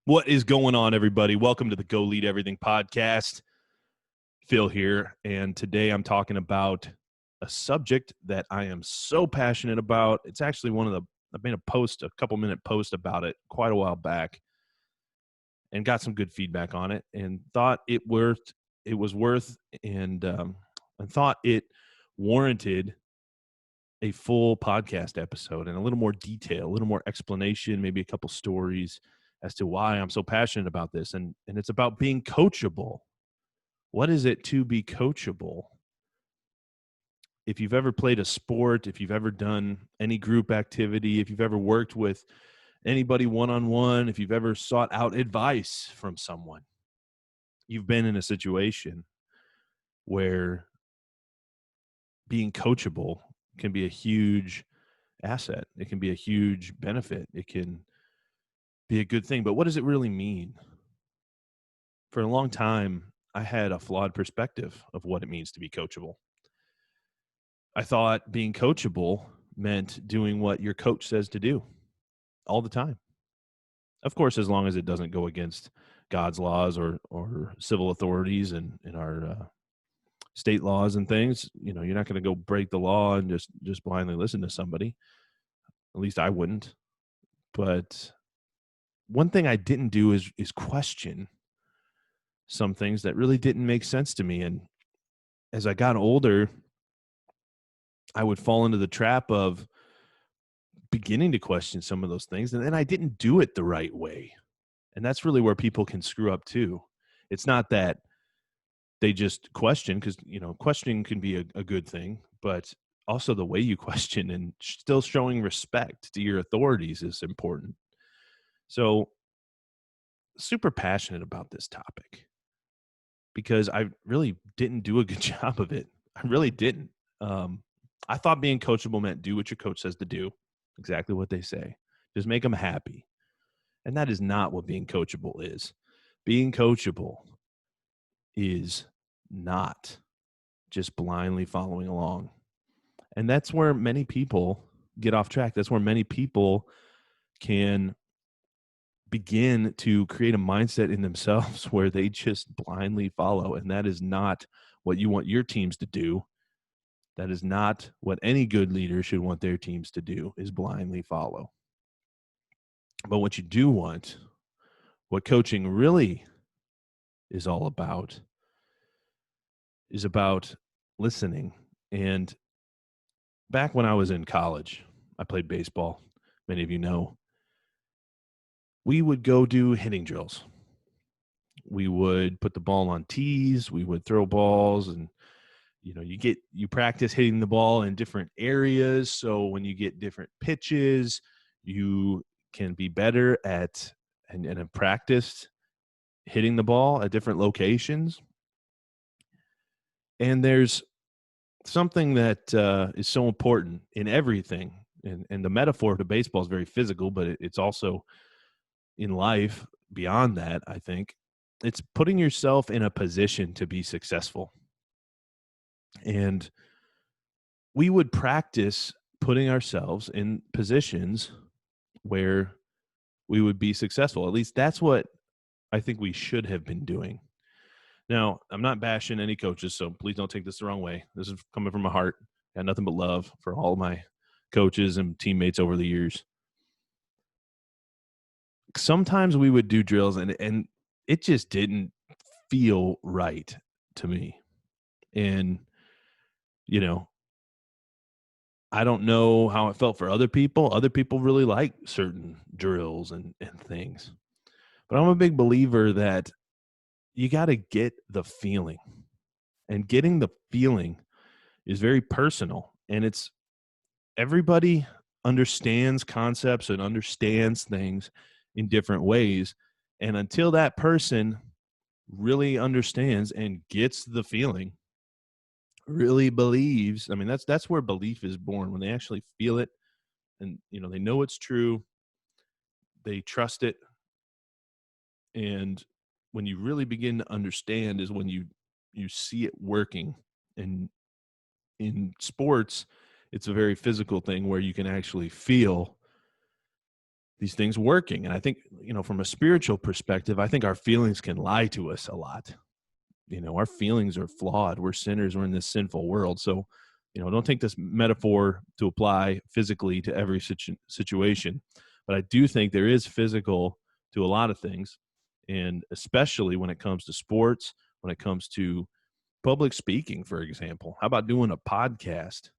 What is going on, everybody? Welcome to the Go Lead Everything podcast. Phil here, and today I'm talking about a subject that I am so passionate about. It's actually I made a couple-minute post about it quite a while back and got some good feedback on it and thought it was worth and thought it warranted a full podcast episode and a little more detail, a little more explanation, maybe a couple stories as to why I'm so passionate about this. And it's about being coachable. What is it to be coachable? If you've ever played a sport, if you've ever done any group activity, if you've ever worked with anybody one-on-one, if you've ever sought out advice from someone, you've been in a situation where being coachable can be a huge asset. It can be a huge benefit. It can be a good thing. But what does it really mean? For a long time, I had a flawed perspective of what it means to be coachable. I thought being coachable meant doing what your coach says to do all the time. Of course, as long as it doesn't go against God's laws or civil authorities and our state laws and things, you're not going to go break the law and just blindly listen to somebody. At least I wouldn't. But one thing I didn't do is question some things that really didn't make sense to me. And as I got older, I would fall into the trap of beginning to question some of those things, and then I didn't do it the right way. And that's really where people can screw up too. It's not that they just question, because questioning can be a good thing, but also the way you question and still showing respect to your authorities is important. So super passionate about this topic because I really didn't do a good job of it. I really didn't. I thought being coachable meant do what your coach says to do, exactly what they say. Just make them happy. And that is not what being coachable is. Being coachable is not just blindly following along. And that's where many people get off track. That's where many people can begin to create a mindset in themselves where they just blindly follow. And that is not what you want your teams to do. That is not what any good leader should want their teams to do, is blindly follow. But what you do want, what coaching really is all about, is about listening. And back when I was in college, I played baseball. Many of you know. We would go do hitting drills. We would put the ball on tees. We would throw balls, and you practice hitting the ball in different areas. So when you get different pitches, you can be better at and have practiced hitting the ball at different locations. And there's something that is so important in everything. And the metaphor to baseball is very physical, but it's also in life beyond that, I think. It's putting yourself in a position to be successful. And we would practice putting ourselves in positions where we would be successful. At least that's what I think we should have been doing. Now, I'm not bashing any coaches, so please don't take this the wrong way. This is coming from my heart. I got nothing but love for all of my coaches and teammates over the years. Sometimes we would do drills and it just didn't feel right to me. And, I don't know how it felt for other people. Other people really like certain drills and things. But I'm a big believer that you got to get the feeling. And getting the feeling is very personal. And it's everybody understands concepts and understands things in different ways. And until that person really understands and gets the feeling, really believes, I mean, that's where belief is born, when they actually feel it and they know it's true, they trust it. And when you really begin to understand is when you see it working. And in sports, it's a very physical thing where you can actually feel these things working. And I think, from a spiritual perspective, I think our feelings can lie to us a lot. Our feelings are flawed. We're sinners. We're in this sinful world. So, don't take this metaphor to apply physically to every situation. But I do think there is physical to a lot of things. And especially when it comes to sports, when it comes to public speaking, for example. How about doing a podcast?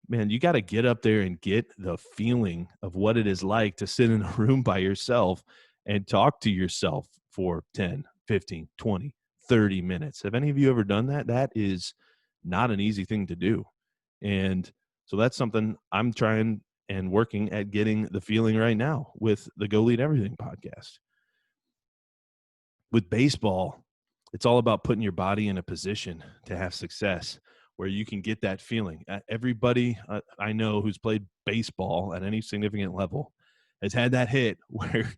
Man, you got to get up there and get the feeling of what it is like to sit in a room by yourself and talk to yourself for 10, 15, 20, 30 minutes. Have any of you ever done that? That is not an easy thing to do. And so that's something I'm trying and working at getting the feeling right now with the Go Lead Everything podcast. With baseball, it's all about putting your body in a position to have success where you can get that feeling. Everybody I know who's played baseball at any significant level has had that hit where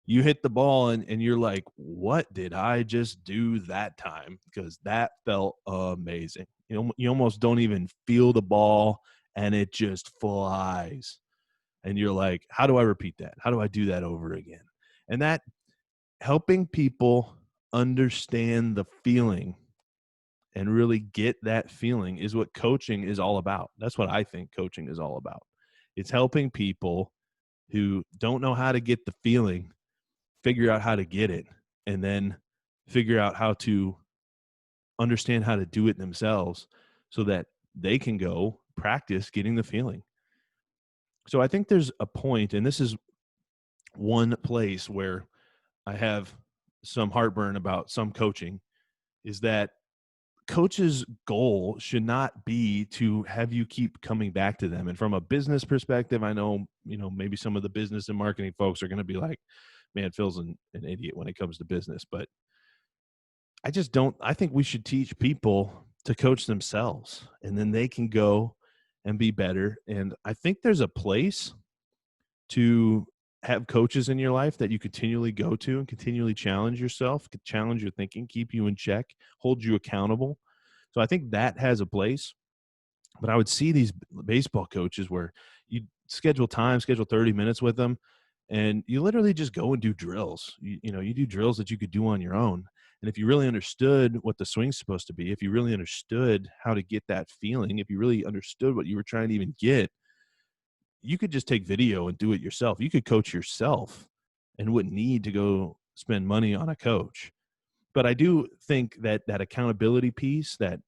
you hit the ball and you're like, what did I just do that time? Because that felt amazing. You almost don't even feel the ball and it just flies. And you're like, how do I repeat that? How do I do that over again? And that helping people understand the feeling and really get that feeling is what coaching is all about. That's what I think coaching is all about. It's helping people who don't know how to get the feeling figure out how to get it, and then figure out how to understand how to do it themselves so that they can go practice getting the feeling. So I think there's a point, and this is one place where I have some heartburn about some coaching, is that coach's goal should not be to have you keep coming back to them. And from a business perspective, I know, maybe some of the business and marketing folks are going to be like, man, Phil's an idiot when it comes to business. But I think we should teach people to coach themselves and then they can go and be better. And I think there's a place to have coaches in your life that you continually go to and continually challenge yourself, challenge your thinking, keep you in check, hold you accountable. So I think that has a place. But I would see these baseball coaches where you schedule 30 minutes with them, and you literally just go and do drills. You do drills that you could do on your own. And if you really understood what the swing's supposed to be, if you really understood how to get that feeling, if you really understood what you were trying to even get, you could just take video and do it yourself. You could coach yourself and wouldn't need to go spend money on a coach. But I do think that that accountability piece, that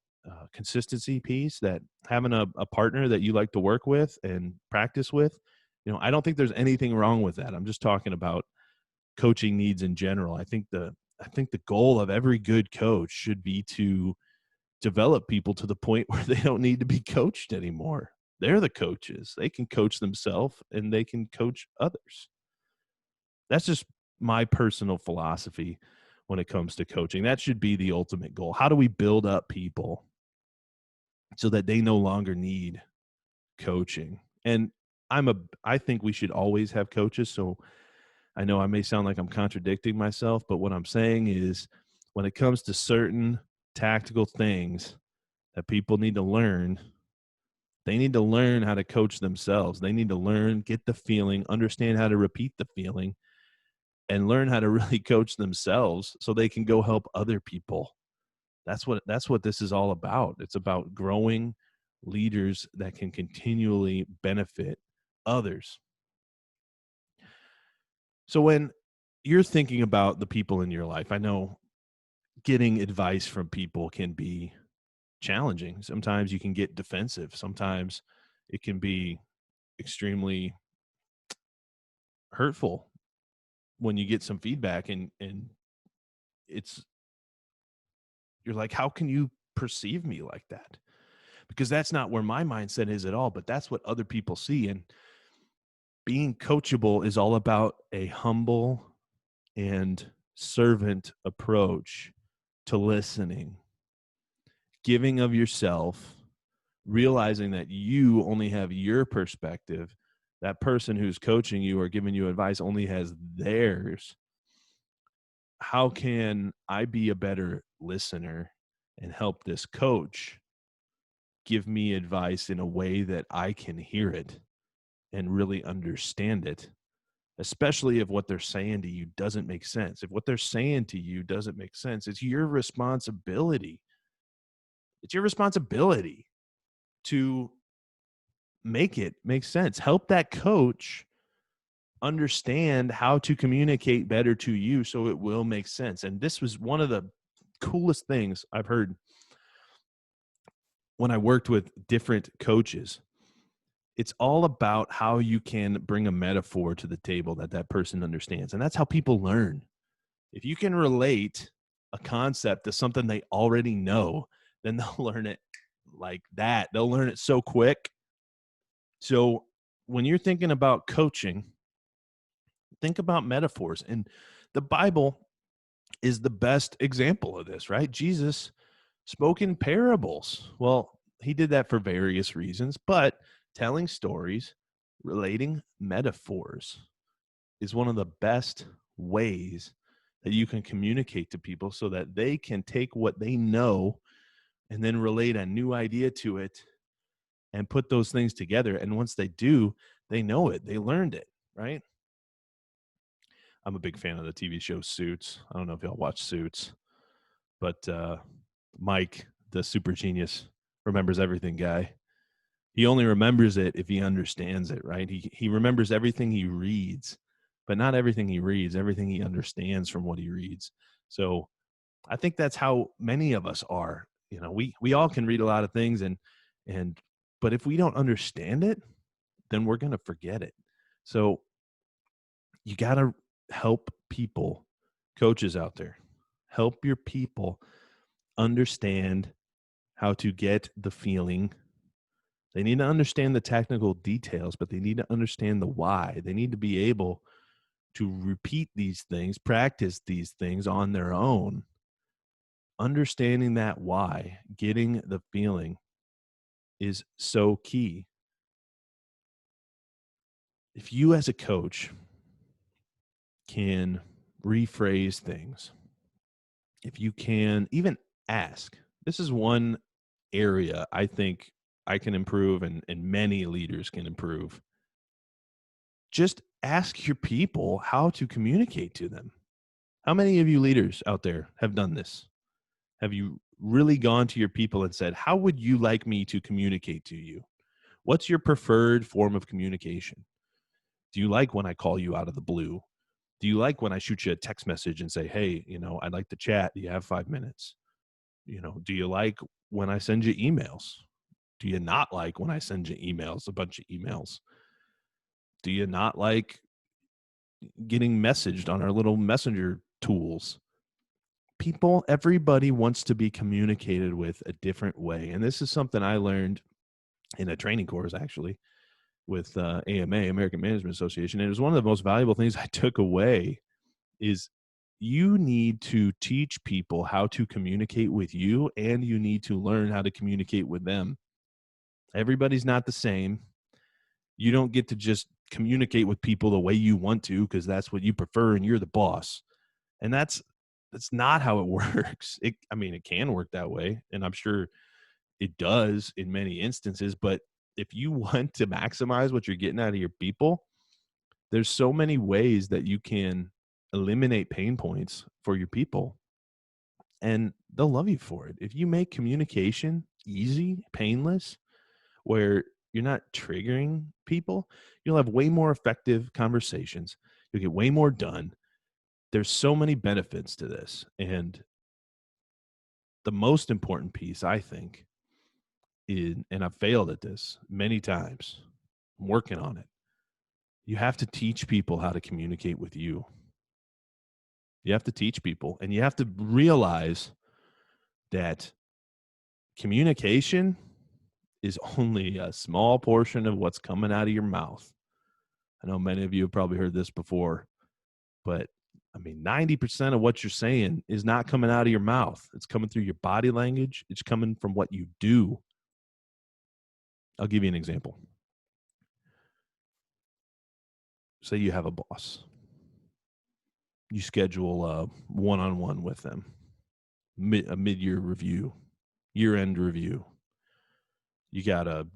consistency piece, that having a partner that you like to work with and practice with, I don't think there's anything wrong with that. I'm just talking about coaching needs in general. I think the goal of every good coach should be to develop people to the point where they don't need to be coached anymore. They're the coaches. They can coach themselves and they can coach others. That's just my personal philosophy when it comes to coaching. That should be the ultimate goal. How do we build up people so that they no longer need coaching? And I think we should always have coaches. So I know I may sound like I'm contradicting myself, but what I'm saying is when it comes to certain tactical things that people need to learn, they need to learn how to coach themselves. They need to learn, get the feeling, understand how to repeat the feeling, and learn how to really coach themselves so they can go help other people. That's what this is all about. It's about growing leaders that can continually benefit others. So when you're thinking about the people in your life, I know getting advice from people can be challenging. Sometimes you can get defensive. Sometimes it can be extremely hurtful when you get some feedback and it's you're like, how can you perceive me like that? Because that's not where my mindset is at all, but that's what other people see. And being coachable is all about a humble and servant approach to listening, giving of yourself, realizing that you only have your perspective. That person who's coaching you or giving you advice only has theirs. How can I be a better listener and help this coach give me advice in a way that I can hear it and really understand it? especially if what they're saying to you doesn't make sense. If what they're saying to you doesn't make sense, it's your responsibility. It's your responsibility to make it make sense. Help that coach understand how to communicate better to you so it will make sense. And this was one of the coolest things I've heard when I worked with different coaches. It's all about how you can bring a metaphor to the table that person understands. And that's how people learn. If you can relate a concept to something they already know, then they'll learn it like that. They'll learn it so quick. So when you're thinking about coaching, think about metaphors. And the Bible is the best example of this, right? Jesus spoke in parables. Well, he did that for various reasons, but telling stories, relating metaphors is one of the best ways that you can communicate to people so that they can take what they know and then relate a new idea to it and put those things together. And once they do, they know it, they learned it, right? I'm a big fan of the TV show Suits. I don't know if y'all watch Suits, but Mike, the super genius, remembers everything guy. He only remembers it if he understands it, right? He remembers everything he reads, but not everything he reads, everything he understands from what he reads. So I think that's how many of us are. You know, we all can read a lot of things and but if we don't understand it, then we're going to forget it. So you got to help people, coaches out there, help your people understand how to get the feeling. They need to understand the technical details, but they need to understand the why. They need to be able to repeat these things, practice these things on their own. Understanding that why, getting the feeling is so key. If you as a coach can rephrase things, if you can even ask, this is one area I think I can improve and many leaders can improve. Just ask your people how to communicate to them. How many of you leaders out there have done this? Have you really gone to your people and said, how would you like me to communicate to you? What's your preferred form of communication? Do you like when I call you out of the blue? Do you like when I shoot you a text message and say, hey, I'd like to chat. Do you have 5 minutes? Do you like when I send you emails? Do you not like when I send you emails, a bunch of emails? Do you not like getting messaged on our little messenger tools? Everybody wants to be communicated with a different way. And this is something I learned in a training course, actually, with AMA, American Management Association. And it was one of the most valuable things I took away is you need to teach people how to communicate with you, and you need to learn how to communicate with them. Everybody's not the same. You don't get to just communicate with people the way you want to because that's what you prefer and you're the boss. And that's not how it works. It can work that way, and I'm sure it does in many instances, but if you want to maximize what you're getting out of your people, there's so many ways that you can eliminate pain points for your people, and they'll love you for it. If you make communication easy, painless, where you're not triggering people, you'll have way more effective conversations. You'll get way more done. There's so many benefits to this. And the most important piece, I think, and I've failed at this many times, I'm working on it. You have to teach people how to communicate with you. You have to teach people, and you have to realize that communication is only a small portion of what's coming out of your mouth. I know many of you have probably heard this before, but 90% of what you're saying is not coming out of your mouth. It's coming through your body language. It's coming from what you do. I'll give you an example. Say you have a boss. You schedule a one-on-one with them, a mid-year review, year-end review. You got a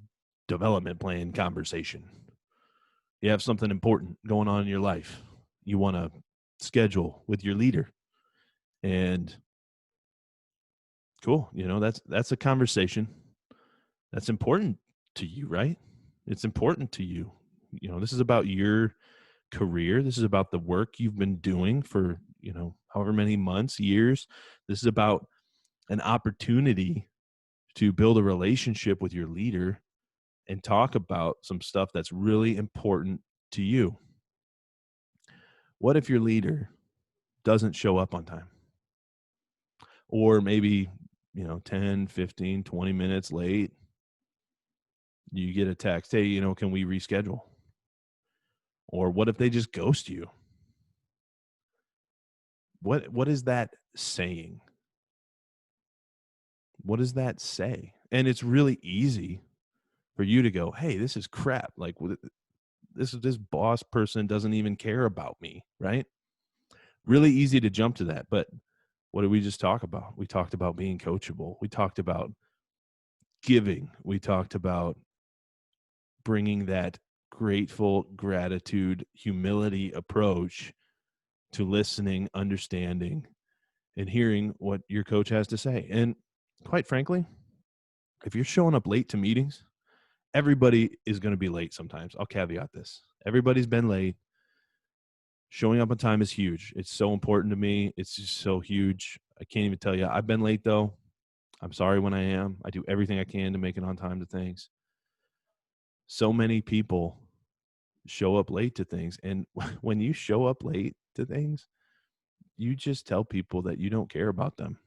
development plan conversation. You have something important going on in your life. You want to schedule with your leader. And cool, that's a conversation that's important to you, right? It's important to you. This is about your career. This is about the work you've been doing for, however many months, years. This is about an opportunity to build a relationship with your leader and talk about some stuff that's really important to you. What if your leader doesn't show up on time? Or maybe, 10, 15, 20 minutes late, you get a text, hey, can we reschedule? Or what if they just ghost you? What is that saying? What does that say? And it's really easy for you to go, hey, this is crap. Like this boss person doesn't even care about me, right? Really easy to jump to that. But what did we just talk about? We talked about being coachable. We talked about giving. We talked about bringing that grateful, gratitude, humility approach to listening, understanding, and hearing what your coach has to say. And quite frankly, if you're showing up late to meetings, everybody is going to be late sometimes. I'll caveat this. Everybody's been late. Showing up on time is huge. It's so important to me. It's just so huge. I can't even tell you. I've been late, though. I'm sorry when I am. I do everything I can to make it on time to things. So many people show up late to things. And when you show up late to things, you just tell people that you don't care about them.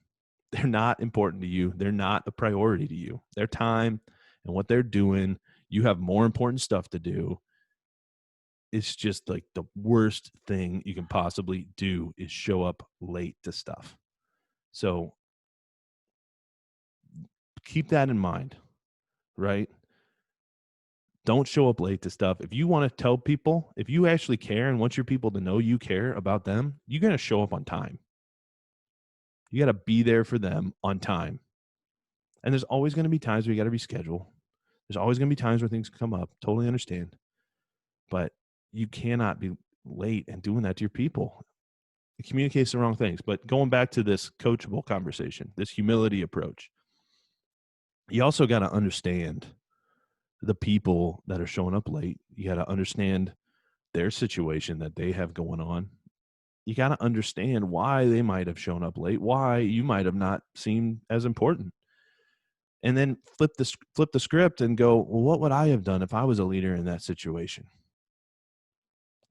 They're not important to you. They're not a priority to you. Their time and what they're doing, you have more important stuff to do. It's just like the worst thing you can possibly do is show up late to stuff. So keep that in mind, right? Don't show up late to stuff. If you want to tell people, if you actually care and want your people to know you care about them, you're going to show up on time. You got to be there for them on time. And there's always going to be times where you got to reschedule. There's always going to be times where things come up. Totally understand. But you cannot be late and doing that to your people. It communicates the wrong things. But going back to this coachable conversation, this humility approach, you also got to understand the people that are showing up late. You got to understand their situation that they have going on. You got to understand why they might have shown up late, why you might have not seemed as important. And then flip the script and go, well, what would I have done if I was a leader in that situation?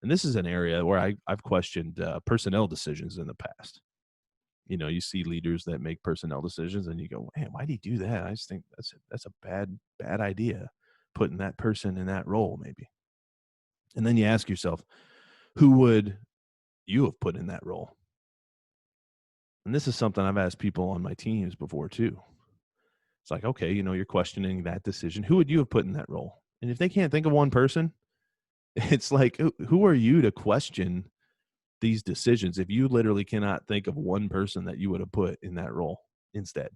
And this is an area where I've questioned personnel decisions in the past. You see leaders that make personnel decisions and you go, man, why do you do that? I just think that's a bad idea, putting that person in that role maybe. And then you ask yourself, who would you have put in that role? And this is something I've asked people on my teams before too. It's like, okay, you're questioning that decision. Who would you have put in that role? And if they can't think of one person, it's like, who are you to question these decisions if you literally cannot think of one person that you would have put in that role instead?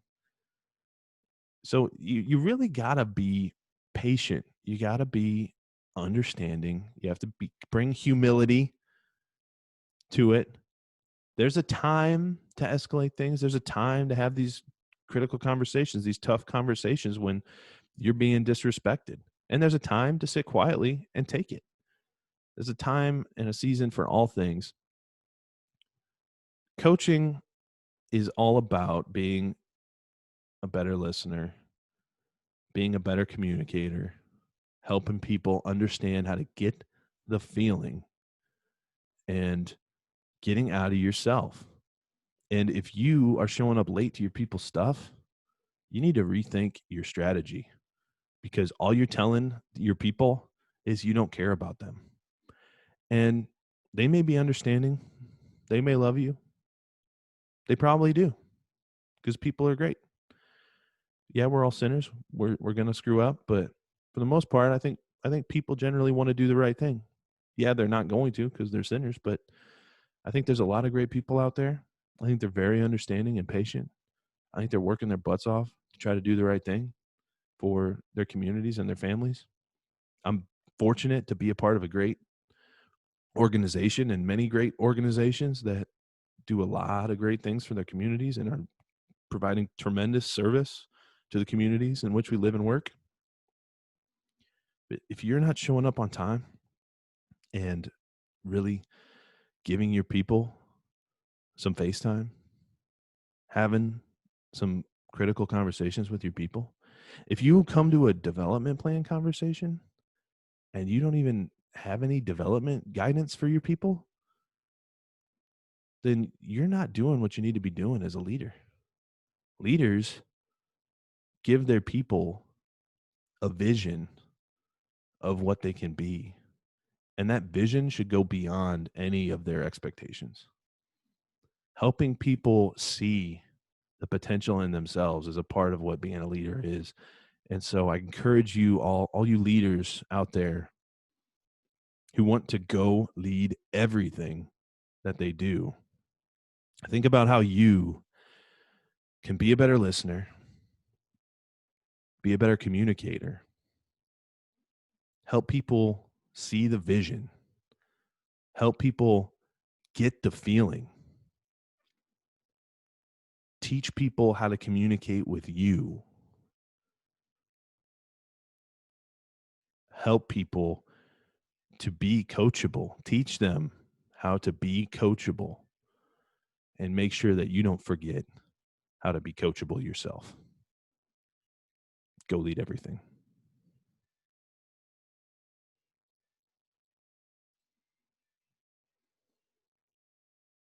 So you really got to be patient. You got to be understanding. You have to bring humility to it. There's a time to escalate things. There's a time to have these critical conversations, these tough conversations when you're being disrespected. And there's a time to sit quietly and take it. There's a time and a season for all things. Coaching is all about being a better listener, being a better communicator, helping people understand how to get the feeling and getting out of yourself. And if you are showing up late to your people's stuff, you need to rethink your strategy, because all you're telling your people is you don't care about them. And they may be understanding. They may love you. They probably do, because people are great. Yeah, we're all sinners. We're going to screw up, but for the most part, I think people generally want to do the right thing. Yeah, they're not going to because they're sinners, but I think there's a lot of great people out there. I think they're very understanding and patient. I think they're working their butts off to try to do the right thing for their communities and their families. I'm fortunate to be a part of a great organization and many great organizations that do a lot of great things for their communities and are providing tremendous service to the communities in which we live and work. But if you're not showing up on time and really giving your people some face time, having some critical conversations with your people, if you come to a development plan conversation and you don't even have any development guidance for your people, then you're not doing what you need to be doing as a leader. Leaders give their people a vision of what they can be, and that vision should go beyond any of their expectations. Helping people see the potential in themselves is a part of what being a leader is. And so I encourage you all you leaders out there who want to go lead everything that they do, think about how you can be a better listener, be a better communicator, help people see the vision, help people get the feeling, teach people how to communicate with you, help people to be coachable, teach them how to be coachable, and make sure that you don't forget how to be coachable yourself. Go lead everything.